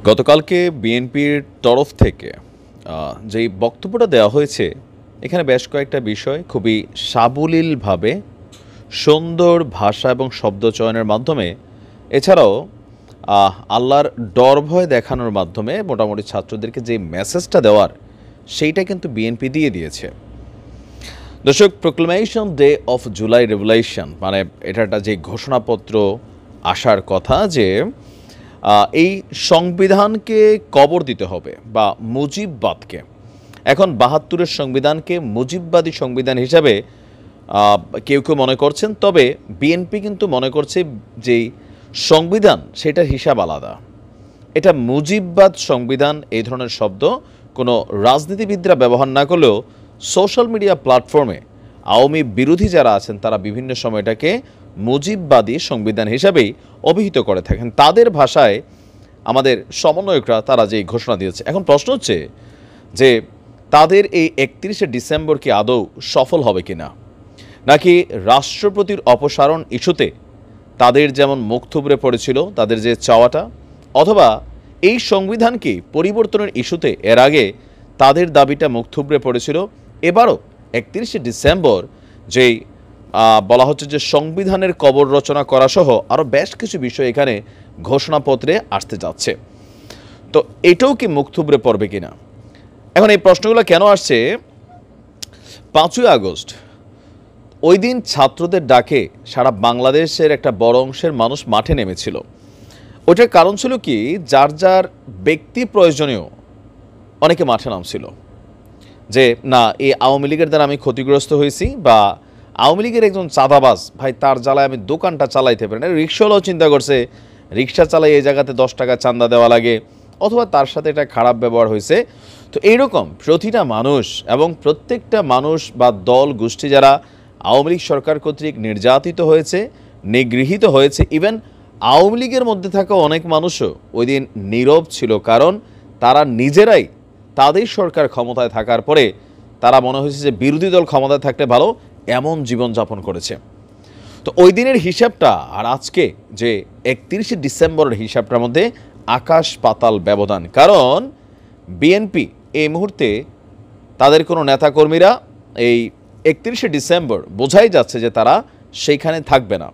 গতকালকে বিএনপির তরফ থেকে যেই বক্তব্যটা দেওয়া হয়েছে, এখানে বেশ কয়েকটা বিষয় খুবই সাবলীলভাবে সুন্দর ভাষা এবং শব্দ চয়নের মাধ্যমে, এছাড়াও আল্লাহর ডর ভয় দেখানোর মাধ্যমে মোটামুটি ছাত্রদেরকে যে মেসেজটা দেওয়ার, সেইটা কিন্তু বিএনপি দিয়ে দিয়েছে। দর্শক, proclamation day of July revolution মানে এটা একটা যে ঘোষণাপত্র আসার কথা যে এই সংবিধানকে কবর দিতে হবে বা মুজিববাদকে, এখন ৭২-এর সংবিধানকে মুজিববাদী সংবিধান হিসাবে কেউ কেউ মনে করছেন, তবে বিএনপি কিন্তু মনে করছে যে সংবিধান সেটার হিসাব আলাদা। এটা মুজিববাদ সংবিধান এই ধরনের শব্দ কোনো রাজনীতিবিদরা ব্যবহার না করলেও সোশ্যাল মিডিয়া প্ল্যাটফর্মে আওয়ামী বিরোধী যারা আছেন তারা বিভিন্ন সময় এটাকে মুজিববাদী সংবিধান হিসাবেই অভিহিত করে থাকেন। তাদের ভাষায় আমাদের সমন্বয়করা তারা যে ঘোষণা দিয়েছে, এখন প্রশ্ন হচ্ছে যে তাদের এই ৩১শে ডিসেম্বর কি আদৌ সফল হবে কিনা, নাকি রাষ্ট্রপতির অপসারণ ইস্যুতে তাদের যেমন মুখ থুবড়ে পড়েছিল তাদের যে চাওয়াটা, অথবা এই সংবিধানকে পরিবর্তনের ইস্যুতে এর আগে তাদের দাবিটা মুখ থুবড়ে পড়েছিল, এবারও ৩১শে ডিসেম্বর যেই বলা হচ্ছে যে সংবিধানের কবর রচনা করা সহ আরও বেশ কিছু বিষয় এখানে ঘোষণাপত্রে আসতে যাচ্ছে, তো এটাও কি মুখ থুবড়ে পড়বে কিনা। এখন এই প্রশ্নগুলো কেন আসছে, ৫ই আগস্ট ওই দিন ছাত্রদের ডাকে সারা বাংলাদেশের একটা বড় অংশের মানুষ মাঠে নেমেছিল। ওটার কারণ ছিল কি, যার যার ব্যক্তি প্রয়োজনীয় অনেকে মাঠে নামছিল যে না, এই আওয়ামী লীগের দ্বারা আমি ক্ষতিগ্রস্ত হয়েছি, বা আওয়ামী লীগের একজন চাঁদাবাজ ভাই, তার জ্বালায় আমি দোকানটা চালাইতে পারি না। রিক্সাওয়ালাও চিন্তা করছে রিক্সা চালাই এই জায়গাতে ১০ টাকা চাঁদা দেওয়া লাগে, অথবা তার সাথে এটা খারাপ ব্যবহার হয়েছে। তো এইরকম প্রতিটা মানুষ এবং প্রত্যেকটা মানুষ বা দল গোষ্ঠী যারা আওয়ামী লীগ সরকার কর্তৃক নির্যাতিত হয়েছে, নিগৃহীত হয়েছে, ইভেন আওয়ামী লীগের মধ্যে থাকা অনেক মানুষও ওই দিন নীরব ছিল, কারণ তারা নিজেরাই তাদের সরকার ক্ষমতায় থাকার পরে তারা মনে হয়েছে যে বিরোধী দল ক্ষমতায় থাকতে ভালো, এমন জীবনযাপন করেছে। তো ওই দিনের হিসাবটা আর আজকে যে ৩১শে ডিসেম্বরের হিসাবটার মধ্যে আকাশ পাতাল ব্যবধান, কারণ বিএনপি এই মুহূর্তে তাদের কোনো নেতাকর্মীরা এই ৩১শে ডিসেম্বর বোঝাই যাচ্ছে যে তারা সেইখানে থাকবে না,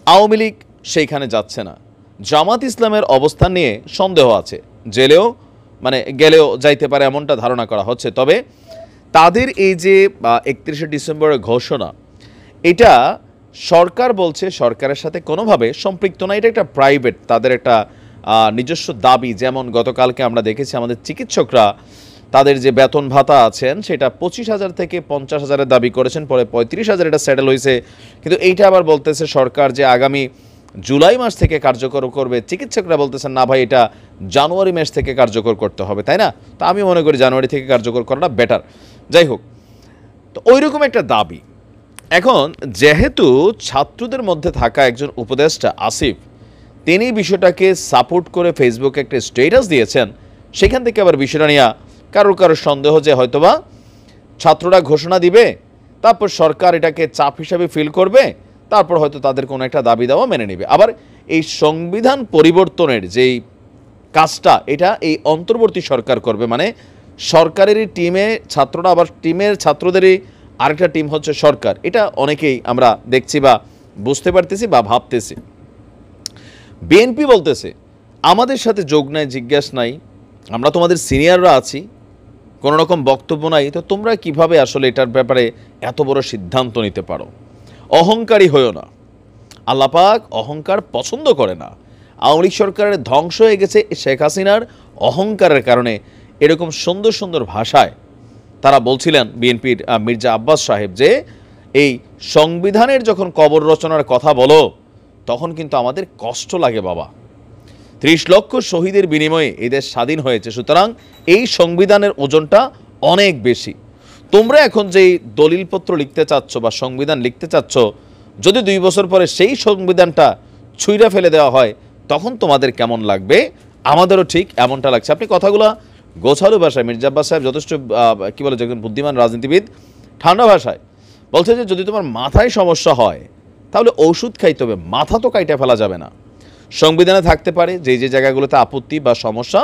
আওয়ামী লীগ সেইখানে যাচ্ছে না, জামাত ইসলামের অবস্থান নিয়ে সন্দেহ আছে, জেলেও গেলেও যাইতে পারে এমনটা ধারণা করা হচ্ছে। তবে তাদের এই যে ৩১শে ডিসেম্বরের ঘোষণা, এটা সরকার বলছে সরকারের সাথে কোনোভাবে সম্পৃক্ত না, এটা একটা প্রাইভেট তাদের একটা নিজস্ব দাবি। যেমন গতকালকে আমরা দেখেছি আমাদের চিকিৎসকরা তাদের যে বেতন ভাতা আছেন সেটা ২৫,০০০ থেকে ৫০,০০০-এর দাবি করেছেন, পরে ৩৫,০০০ এটা সেটেল হয়েছে, কিন্তু এইটা আবার বলতেছে সরকার যে আগামী জুলাই মাস থেকে কার্যকর করবে। চিকিৎসকরা বলতেছেন না ভাই, এটা জানুয়ারি মাস থেকে কার্যকর করতে হবে, তাই না? তো আমি মনে করি জানুয়ারি থেকে কার্যকর করাটা বেটার। যাই হোক, তো ওই রকম একটা দাবি। এখন যেহেতু ছাত্রদের মধ্যে থাকা একজন উপদেষ্টা আসিফ, তিনি বিষয়টাকে সাপোর্ট করে ফেসবুকে একটা স্ট্যাটাস দিয়েছেন, সেখান থেকে আবার বিষয়টা নিয়ে কারোর সন্দেহ যে হয়তোবা ছাত্ররা ঘোষণা দিবে, তারপর সরকার এটাকে চাপ হিসাবে ফিল করবে, তারপর হয়তো তাদের কোনো একটা দাবি দেওয়া মেনে নেবে। আবার এই সংবিধান পরিবর্তনের যেই কাজটা, এটা এই অন্তর্বর্তী সরকার করবে, মানে সরকারেরই টিমে ছাত্ররা, আবার টিমের ছাত্রদেরই আরেকটা টিম হচ্ছে সরকার। এটা অনেকেই আমরা দেখছি বা বুঝতে পারতেছি বা ভাবতেছি। বিএনপি বলতেছে আমাদের সাথে যোগ নাই, জিজ্ঞাসা নাই, আমরা তোমাদের সিনিয়ররা আছি, কোনো রকম বক্তব্য নাই, তো তোমরা কিভাবে আসলে এটার ব্যাপারে এত বড় সিদ্ধান্ত নিতে পারো? অহংকারী হয়েও না, আল্লাহ পাক অহংকার পছন্দ করে না। আওয়ামী লীগ সরকারের ধ্বংস হয়ে গেছে শেখ হাসিনার অহংকারের কারণে। এরকম সুন্দর সুন্দর ভাষায় তারা বলছিলেন বিএনপির মির্জা আব্বাস সাহেব যে এই সংবিধানের যখন কবর রচনার কথা বলো তখন কিন্তু আমাদের কষ্ট লাগে বাবা, ৩০ লক্ষ শহীদের বিনিময়ে এই দেশ স্বাধীন হয়েছে, সুতরাং এই সংবিধানের ওজনটা অনেক বেশি। তোমরা এখন যেই দলিলপত্র লিখতে চাচ্ছ বা সংবিধান লিখতে চাচ্ছ, যদি ২ বছর পরে সেই সংবিধানটা ছুঁইরা ফেলে দেওয়া হয় তখন তোমাদের কেমন লাগবে? আমাদেরও ঠিক এমনটা লাগছে। আপনি কথাগুলো গোছালো ভাষায়, মির্জা আব্বাস সাহেব যথেষ্ট কী বলে, একজন বুদ্ধিমান রাজনীতিবিদ, ঠান্ডা ভাষায় বলছে যে যদি তোমার মাথায় সমস্যা হয় তাহলে ওষুধ খাইতে হবে, মাথা তো কাইটা ফেলা যাবে না। সংবিধানে থাকতে পারে যে যে জায়গাগুলোতে আপত্তি বা সমস্যা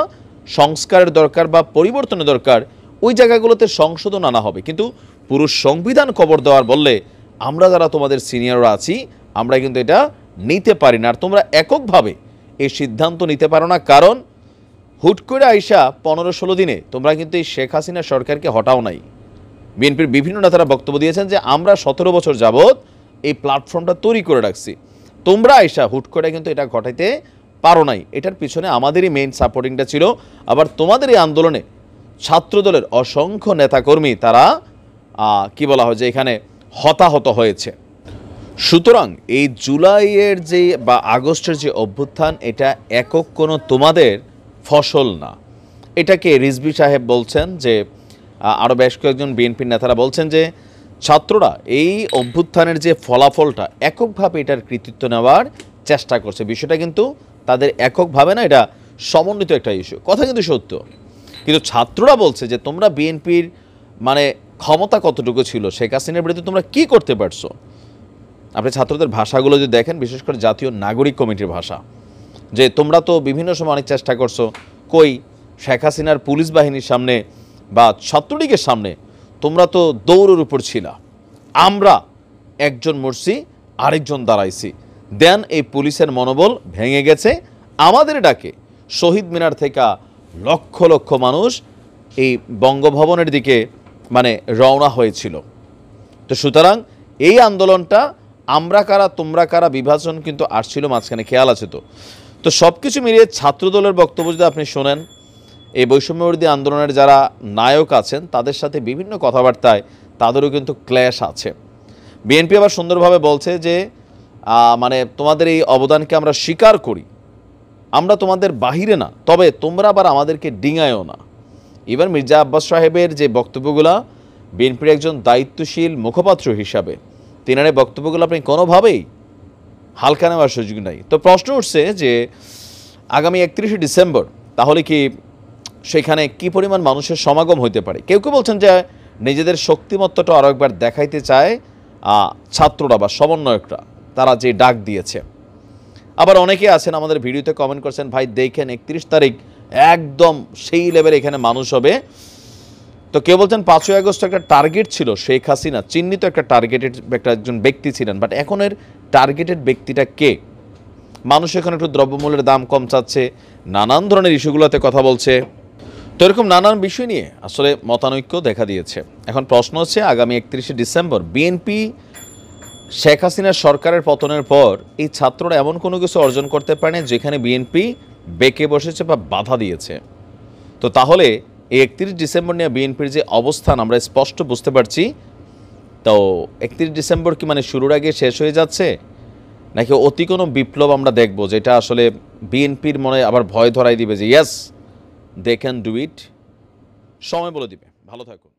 সংস্কারের দরকার বা পরিবর্তনের দরকার, ওই জায়গাগুলোতে সংশোধন আনা হবে। কিন্তু পুরো সংবিধান কবর দেওয়ার বললে আমরা যারা তোমাদের সিনিয়ররা আছি আমরা কিন্তু এটা নিতে পারি না। আর তোমরা এককভাবে এই সিদ্ধান্ত নিতে পারো না, কারণ হুট করে আইসা 15-16 দিনে তোমরা কিন্তু এই শেখ হাসিনা সরকারকে হটাও নাই। বিএনপির বিভিন্ন নেতারা বক্তব্য দিয়েছেন যে আমরা 17 বছর যাবৎ এই প্ল্যাটফর্মটা তৈরি করে রাখছি, তোমরা আইসা হুট করে কিন্তু এটা ঘটাইতে পারো নাই। এটার পিছনে আমাদেরই মেইন সাপোর্টিংটা ছিল। আবার তোমাদের এই আন্দোলনে ছাত্রদলের অসংখ্য নেতাকর্মী তারা কি বলা হয় যে এখানে হতাহত হয়েছে। সুতরাং এই জুলাইয়ের যে বা আগস্টের যে অভ্যুত্থান, এটা একক কোনো তোমাদের ফসল না। এটাকে রিজভী সাহেব বলছেন যে আরও বেশ কয়েকজন বিএনপির নেতারা বলছেন যে ছাত্ররা এই অভ্যুত্থানের যে ফলাফলটা এককভাবে এটার কৃতিত্ব নেওয়ার চেষ্টা করছে। বিষয়টা কিন্তু তাদের এককভাবে না, এটা সমন্বিত একটা ইস্যু। কথা কিন্তু সত্য, কিন্তু ছাত্ররা বলছে যে তোমরা বিএনপির মানে ক্ষমতা কতটুকু ছিল, শেখ হাসিনার বিরুদ্ধে তোমরা কি করতে পারছো। আপনি ছাত্রদের ভাষাগুলো যদি দেখেন, বিশেষ করে জাতীয় নাগরিক কমিটির ভাষা, যে তোমরা তো বিভিন্ন সময় অনেক চেষ্টা করছো, কই শেখ হাসিনার পুলিশ বাহিনীর সামনে বা ছাত্রলীগের সামনে তোমরা তো দৌড়ের উপর ছিল, আমরা একজন মরছি আরেকজন দাঁড়াইছি, দেন এই পুলিশের মনোবল ভেঙে গেছে। আমাদের ডাকে শহীদ মিনার থেকে লক্ষ লক্ষ মানুষ এই বঙ্গভবনের দিকে মানে রওনা হয়েছিল। তো সুতরাং এই আন্দোলনটা আমরা কারা তোমরা কারা বিভাজন কিন্তু আসছিল মাঝখানে, খেয়াল আছে তো। তো সব কিছু মিলিয়ে ছাত্রদলের বক্তব্য যদি আপনি শোনেন, এই বৈষম্যবিরোধী আন্দোলনের যারা নায়ক আছেন তাদের সাথে বিভিন্ন কথাবার্তায় তাদেরও কিন্তু ক্ল্যাশ আছে। বিএনপি আবার সুন্দরভাবে বলছে যে মানে তোমাদের এই অবদানকে আমরা স্বীকার করি, আমরা তোমাদের বাহিরে না, তবে তোমরা আবার আমাদেরকে ডিঙায়ও না। এবার মির্জা আব্বাস সাহেবের যে বক্তব্যগুলো, বিএনপির একজন দায়িত্বশীল মুখপাত্র হিসাবে তিনার এই বক্তব্যগুলো আপনি কোনোভাবেই হালকা নেওয়ার সুযোগ নাই। তো প্রশ্ন উঠছে যে আগামী 31শে ডিসেম্বর তাহলে কি সেখানে কি পরিমাণ মানুষের সমাগম হইতে পারে। কেউ কেউ বলছেন যে নিজেদের শক্তিমত্তাটা আরও একবার দেখাইতে চায় ছাত্ররা বা সমন্বয়করা, তারা যে ডাক দিয়েছে। আবার অনেকে আছেন আমাদের ভিডিওতে কমেন্ট করছেন, ভাই দেখেন 31 তারিখ একদম সেই লেভেলে এখানে মানুষ হবে। তো কেউ বলছেন 5ই আগস্ট একটা টার্গেট ছিল, শেখ হাসিনা চিহ্নিত একটা টার্গেটেড একজন ব্যক্তি ছিলেন, বাট এখন এর টার্গেটেড ব্যক্তিটা কে। মানুষ এখন একটু দ্রব্যমূল্যের দাম কম চাচ্ছে, নানান ধরনের ইস্যুগুলোতে কথা বলছে। তো এরকম নানান বিষয় নিয়ে আসলে মতানৈক্য দেখা দিয়েছে। এখন প্রশ্ন হচ্ছে আগামী 31শে ডিসেম্বর বিএনপি শেখ হাসিনার সরকারের পতনের পর এই ছাত্ররা এমন কোনো কিছু অর্জন করতে পারে যেখানে বিএনপি বেঁকে বসেছে বা বাধা দিয়েছে। তো তাহলে এই 31 ডিসেম্বর নিয়ে বিএনপির যে অবস্থান আমরা স্পষ্ট বুঝতে পারছি। তো 31 ডিসেম্বর কি মানে শুরুর আগে শেষ হয়ে যাচ্ছে, নাকি অতি কোনো বিপ্লব আমরা দেখব যেটা আসলে বিএনপির মনে আবার ভয় ধরাই দিবে যে yes they can do it. সময় বলে দিবে। ভালো থাকুন।